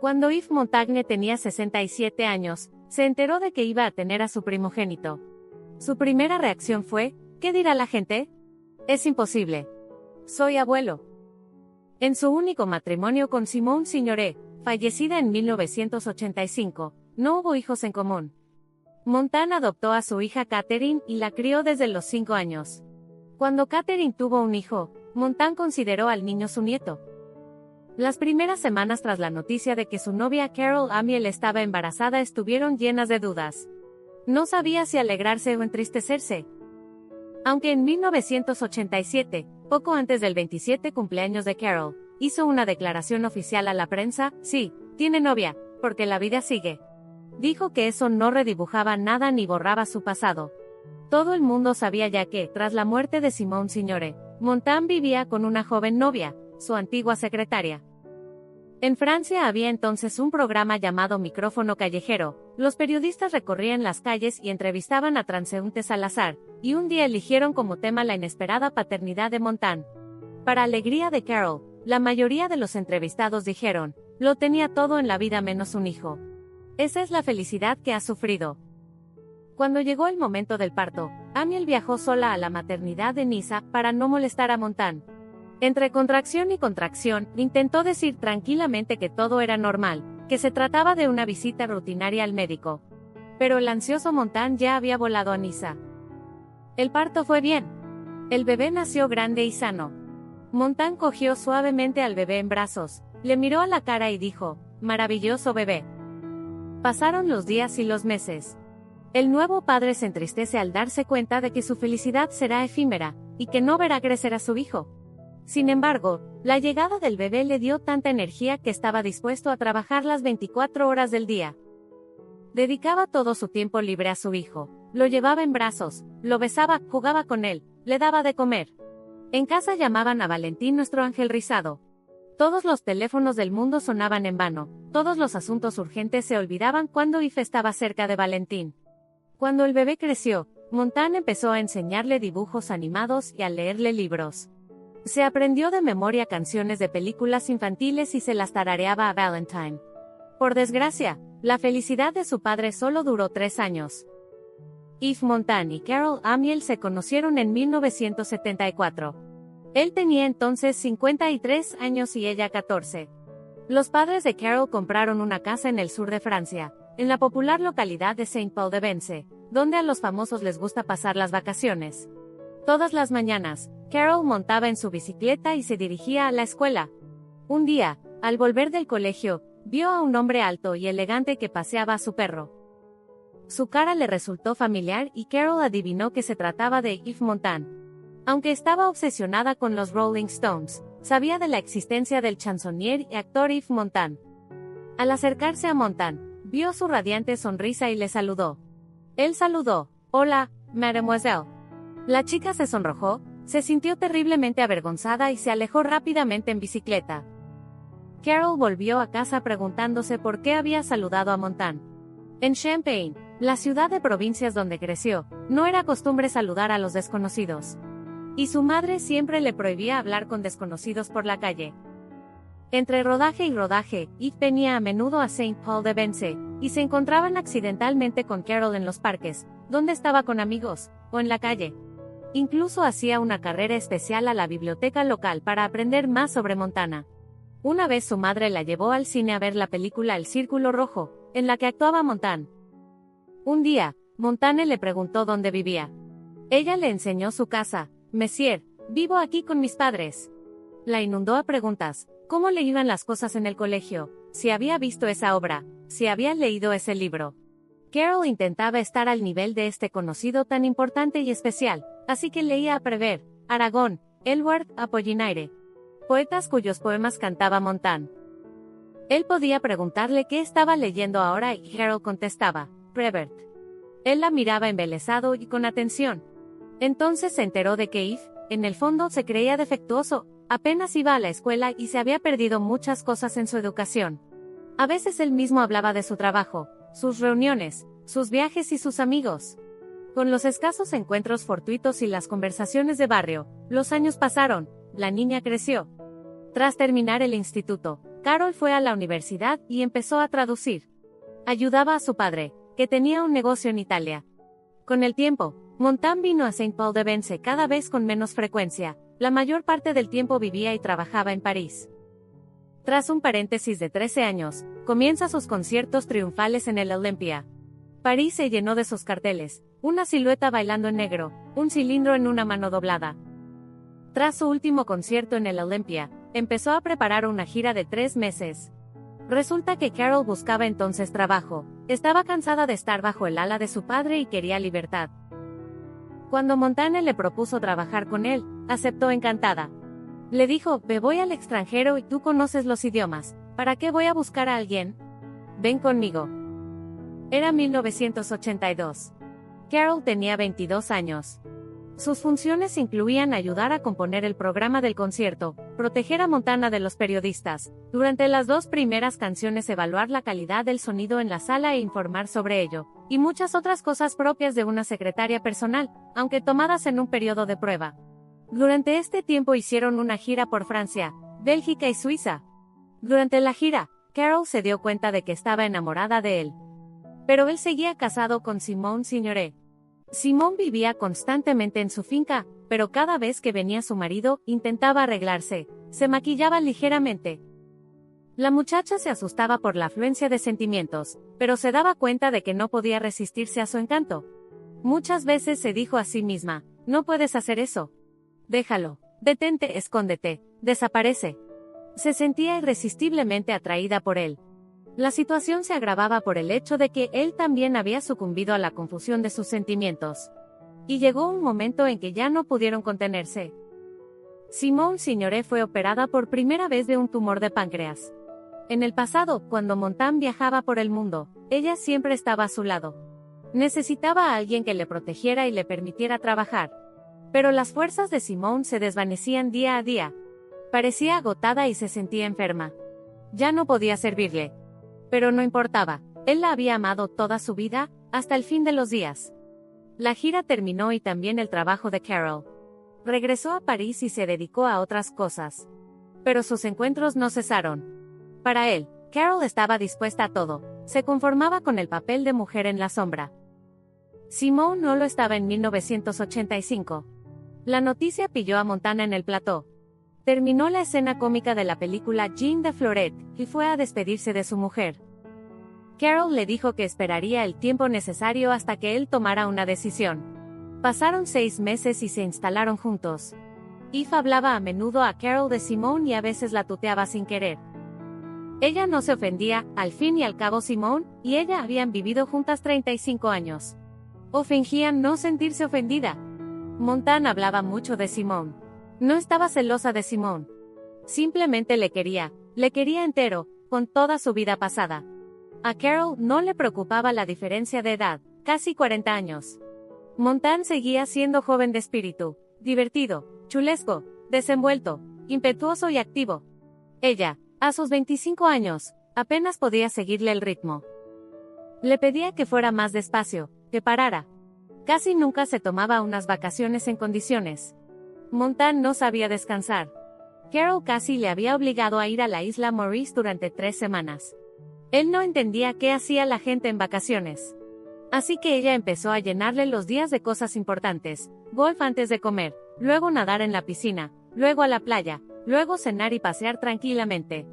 Cuando Yves Montaigne tenía 67 años, se enteró de que iba a tener a su primogénito. Su primera reacción fue, ¿qué dirá la gente? Es imposible. Soy abuelo. En su único matrimonio con Simone Signoret, fallecida en 1985, no hubo hijos en común. Montaigne adoptó a su hija Catherine y la crió desde los 5 años. Cuando Catherine tuvo un hijo, Montaigne consideró al niño su nieto. Las primeras semanas tras la noticia de que su novia Carol Amiel estaba embarazada estuvieron llenas de dudas. No sabía si alegrarse o entristecerse. Aunque en 1987, poco antes del 27 cumpleaños de Carol, hizo una declaración oficial a la prensa, sí, tiene novia, porque la vida sigue. Dijo que eso no redibujaba nada ni borraba su pasado. Todo el mundo sabía ya que, tras la muerte de Simone Signoret, Montaigne vivía con una joven novia, su antigua secretaria. En Francia había entonces un programa llamado Micrófono Callejero. Los periodistas recorrían las calles y entrevistaban a transeúntes al azar, y un día eligieron como tema la inesperada paternidad de Montaigne. Para alegría de Carol, la mayoría de los entrevistados dijeron, lo tenía todo en la vida menos un hijo. Esa es la felicidad que ha sufrido. Cuando llegó el momento del parto, Amiel viajó sola a la maternidad de Niza para no molestar a Montaigne. Entre contracción y contracción, intentó decir tranquilamente que todo era normal, que se trataba de una visita rutinaria al médico. Pero el ansioso Montaigne ya había volado a Niza. El parto fue bien. El bebé nació grande y sano. Montaigne cogió suavemente al bebé en brazos, le miró a la cara y dijo, maravilloso bebé. Pasaron los días y los meses. El nuevo padre se entristece al darse cuenta de que su felicidad será efímera, y que no verá crecer a su hijo. Sin embargo, la llegada del bebé le dio tanta energía que estaba dispuesto a trabajar las 24 horas del día. Dedicaba todo su tiempo libre a su hijo, lo llevaba en brazos, lo besaba, jugaba con él, le daba de comer. En casa llamaban a Valentín nuestro ángel rizado. Todos los teléfonos del mundo sonaban en vano, todos los asuntos urgentes se olvidaban cuando Yves estaba cerca de Valentín. Cuando el bebé creció, Montaigne empezó a enseñarle dibujos animados y a leerle libros. Se aprendió de memoria canciones de películas infantiles y se las tarareaba a Valentine. Por desgracia, la felicidad de su padre solo duró 3 años. Yves Montaigne y Carol Amiel se conocieron en 1974. Él tenía entonces 53 años y ella 14. Los padres de Carol compraron una casa en el sur de Francia, en la popular localidad de Saint-Paul-de-Vence, donde a los famosos les gusta pasar las vacaciones. Todas las mañanas, Carol montaba en su bicicleta y se dirigía a la escuela. Un día, al volver del colegio, vio a un hombre alto y elegante que paseaba a su perro. Su cara le resultó familiar y Carol adivinó que se trataba de Yves Montaigne. Aunque estaba obsesionada con los Rolling Stones, sabía de la existencia del chansonnier y actor Yves Montaigne. Al acercarse a Montaigne, vio su radiante sonrisa y le saludó. Él saludó, hola, mademoiselle. La chica se sonrojó, se sintió terriblemente avergonzada y se alejó rápidamente en bicicleta. Carol volvió a casa preguntándose por qué había saludado a Montaigne. En Champagne, la ciudad de provincias donde creció, no era costumbre saludar a los desconocidos. Y su madre siempre le prohibía hablar con desconocidos por la calle. Entre rodaje y rodaje, Yves venía a menudo a Saint-Paul-de-Vence, y se encontraban accidentalmente con Carol en los parques, donde estaba con amigos, o en la calle. Incluso hacía una carrera especial a la biblioteca local para aprender más sobre Montaigne. Una vez su madre la llevó al cine a ver la película El Círculo Rojo, en la que actuaba Montaigne. Un día, Montaigne le preguntó dónde vivía. Ella le enseñó su casa. Monsieur, vivo aquí con mis padres. La inundó a preguntas, cómo le iban las cosas en el colegio, si había visto esa obra, si había leído ese libro. Carol intentaba estar al nivel de este conocido tan importante y especial, así que leía a Prévert, Aragón, Éluard, Apollinaire, poetas cuyos poemas cantaba Montaigne. Él podía preguntarle qué estaba leyendo ahora y Carol contestaba, Prévert. Él la miraba embelesado y con atención. Entonces se enteró de que Yves, en el fondo, se creía defectuoso, apenas iba a la escuela y se había perdido muchas cosas en su educación. A veces él mismo hablaba de su trabajo, sus reuniones, sus viajes y sus amigos. Con los escasos encuentros fortuitos y las conversaciones de barrio, los años pasaron, la niña creció. Tras terminar el instituto, Carol fue a la universidad y empezó a traducir. Ayudaba a su padre, que tenía un negocio en Italia. Con el tiempo, Montan vino a Saint-Paul-de-Vence cada vez con menos frecuencia. La mayor parte del tiempo vivía y trabajaba en París. Tras un paréntesis de 13 años, comienza sus conciertos triunfales en el Olympia. París se llenó de sus carteles, una silueta bailando en negro, un cilindro en una mano doblada. Tras su último concierto en el Olympia, empezó a preparar una gira de 3 meses. Resulta que Carol buscaba entonces trabajo, estaba cansada de estar bajo el ala de su padre y quería libertad. Cuando Montane le propuso trabajar con él, aceptó encantada. Le dijo, me voy al extranjero y tú conoces los idiomas, ¿para qué voy a buscar a alguien? Ven conmigo. Era 1982. Carol tenía 22 años. Sus funciones incluían ayudar a componer el programa del concierto, proteger a Montana de los periodistas, durante las 2 primeras canciones evaluar la calidad del sonido en la sala e informar sobre ello, y muchas otras cosas propias de una secretaria personal, aunque tomadas en un periodo de prueba. Durante este tiempo hicieron una gira por Francia, Bélgica y Suiza. Durante la gira, Carol se dio cuenta de que estaba enamorada de él. Pero él seguía casado con Simone Signoret. Simone vivía constantemente en su finca, pero cada vez que venía su marido, intentaba arreglarse, se maquillaba ligeramente. La muchacha se asustaba por la afluencia de sentimientos, pero se daba cuenta de que no podía resistirse a su encanto. Muchas veces se dijo a sí misma, no puedes hacer eso. Déjalo, detente, escóndete, desaparece. Se sentía irresistiblemente atraída por él. La situación se agravaba por el hecho de que él también había sucumbido a la confusión de sus sentimientos. Y llegó un momento en que ya no pudieron contenerse. Simone Signoret fue operada por primera vez de un tumor de páncreas. En el pasado, cuando Montan viajaba por el mundo, ella siempre estaba a su lado. Necesitaba a alguien que le protegiera y le permitiera trabajar. Pero las fuerzas de Simone se desvanecían día a día. Parecía agotada y se sentía enferma. Ya no podía servirle. Pero no importaba, él la había amado toda su vida, hasta el fin de los días. La gira terminó y también el trabajo de Carol. Regresó a París y se dedicó a otras cosas. Pero sus encuentros no cesaron. Para él, Carol estaba dispuesta a todo, se conformaba con el papel de mujer en la sombra. Simone no lo estaba en 1985. La noticia pilló a Montana en el plató. Terminó la escena cómica de la película Jean de Floret, y fue a despedirse de su mujer. Carol le dijo que esperaría el tiempo necesario hasta que él tomara una decisión. Pasaron 6 meses y se instalaron juntos. Eve hablaba a menudo a Carol de Simone y a veces la tuteaba sin querer. Ella no se ofendía, al fin y al cabo Simone y ella habían vivido juntas 35 años. O fingían no sentirse ofendida. Montan hablaba mucho de Simone. No estaba celosa de Simone. Simplemente le quería entero, con toda su vida pasada. A Carol no le preocupaba la diferencia de edad, casi 40 años. Montan seguía siendo joven de espíritu, divertido, chulesco, desenvuelto, impetuoso y activo. Ella, a sus 25 años, apenas podía seguirle el ritmo. Le pedía que fuera más despacio, que parara. Casi nunca se tomaba unas vacaciones en condiciones. Montan no sabía descansar. Carol casi le había obligado a ir a la isla Maurice durante 3 semanas. Él no entendía qué hacía la gente en vacaciones. Así que ella empezó a llenarle los días de cosas importantes, golf antes de comer, luego nadar en la piscina, luego a la playa, luego cenar y pasear tranquilamente.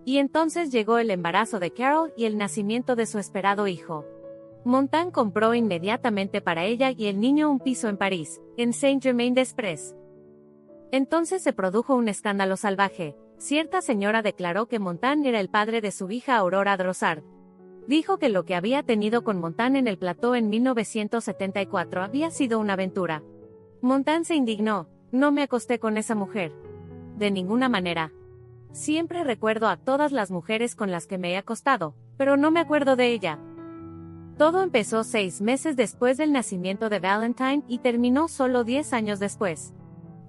Y entonces llegó el embarazo de Carol y el nacimiento de su esperado hijo. Montan compró inmediatamente para ella y el niño un piso en París, en Saint-Germain-des-Prés. Entonces se produjo un escándalo salvaje. Cierta señora declaró que Montan era el padre de su hija Aurora Drossard. Dijo que lo que había tenido con Montan en el plató en 1974 había sido una aventura. Montan se indignó, no me acosté con esa mujer. De ninguna manera. Siempre recuerdo a todas las mujeres con las que me he acostado, pero no me acuerdo de ella. Todo empezó 6 meses después del nacimiento de Valentine y terminó solo 10 años después.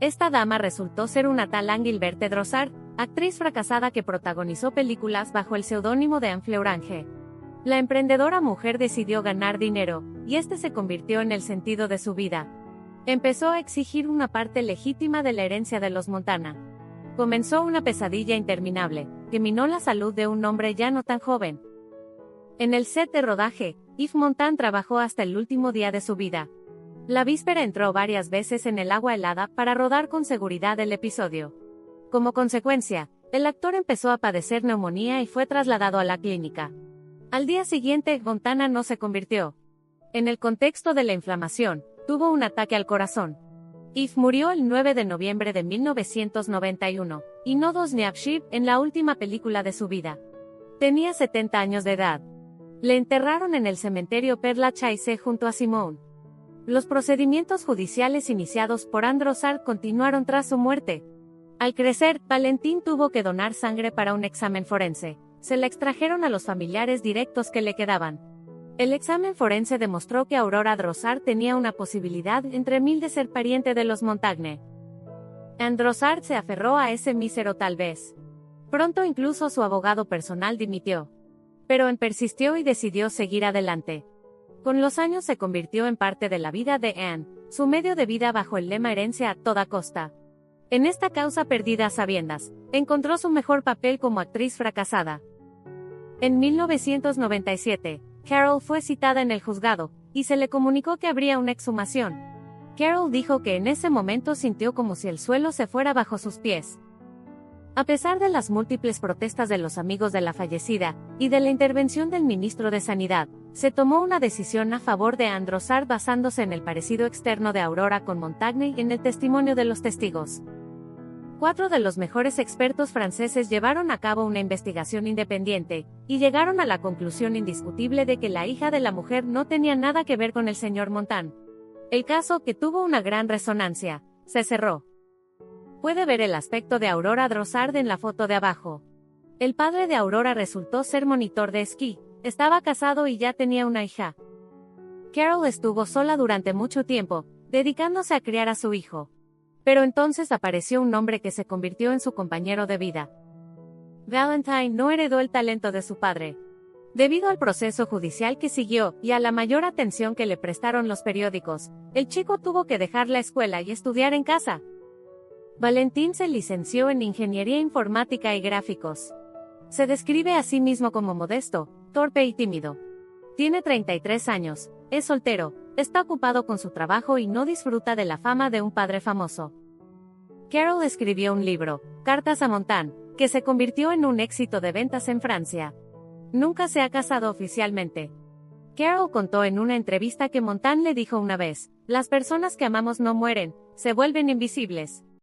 Esta dama resultó ser una tal Angilberte Drossard, actriz fracasada que protagonizó películas bajo el seudónimo de Anne Fleurange. La emprendedora mujer decidió ganar dinero, y este se convirtió en el sentido de su vida. Empezó a exigir una parte legítima de la herencia de los Montana. Comenzó una pesadilla interminable, que minó la salud de un hombre ya no tan joven. En el set de rodaje, Yves Montand trabajó hasta el último día de su vida. La víspera entró varias veces en el agua helada para rodar con seguridad el episodio. Como consecuencia, el actor empezó a padecer neumonía y fue trasladado a la clínica. Al día siguiente, Montana no se convirtió. En el contexto de la inflamación, tuvo un ataque al corazón. Yves murió el 9 de noviembre de 1991, y no dos Niabshib en la última película de su vida. Tenía 70 años de edad. Le enterraron en el cementerio Père Lachaise junto a Simone. Los procedimientos judiciales iniciados por Androsart continuaron tras su muerte. Al crecer, Valentin tuvo que donar sangre para un examen forense. Se la extrajeron a los familiares directos que le quedaban. El examen forense demostró que Aurora Drossard tenía una posibilidad entre mil de ser pariente de los Montagne. Androsart se aferró a ese mísero tal vez. Pronto incluso su abogado personal dimitió. Pero persistió y decidió seguir adelante. Con los años se convirtió en parte de la vida de Anne, su medio de vida bajo el lema herencia a toda costa. En esta causa perdida a sabiendas, encontró su mejor papel como actriz fracasada. En 1997, Carol fue citada en el juzgado, y se le comunicó que habría una exhumación. Carol dijo que en ese momento sintió como si el suelo se fuera bajo sus pies. A pesar de las múltiples protestas de los amigos de la fallecida, y de la intervención del ministro de Sanidad, se tomó una decisión a favor de Androsart basándose en el parecido externo de Aurora con Montagne y en el testimonio de los testigos. 4 de los mejores expertos franceses llevaron a cabo una investigación independiente, y llegaron a la conclusión indiscutible de que la hija de la mujer no tenía nada que ver con el señor Montand. El caso, que tuvo una gran resonancia, se cerró. Puede ver el aspecto de Aurora Drossard en la foto de abajo. El padre de Aurora resultó ser monitor de esquí, estaba casado y ya tenía una hija. Carol estuvo sola durante mucho tiempo, dedicándose a criar a su hijo. Pero entonces apareció un hombre que se convirtió en su compañero de vida. Valentine no heredó el talento de su padre. Debido al proceso judicial que siguió, y a la mayor atención que le prestaron los periódicos, el chico tuvo que dejar la escuela y estudiar en casa. Valentin se licenció en Ingeniería Informática y Gráficos. Se describe a sí mismo como modesto, torpe y tímido. Tiene 33 años, es soltero, está ocupado con su trabajo y no disfruta de la fama de un padre famoso. Carol escribió un libro, Cartas a Montand, que se convirtió en un éxito de ventas en Francia. Nunca se ha casado oficialmente. Carol contó en una entrevista que Montand le dijo una vez: "Las personas que amamos no mueren, se vuelven invisibles".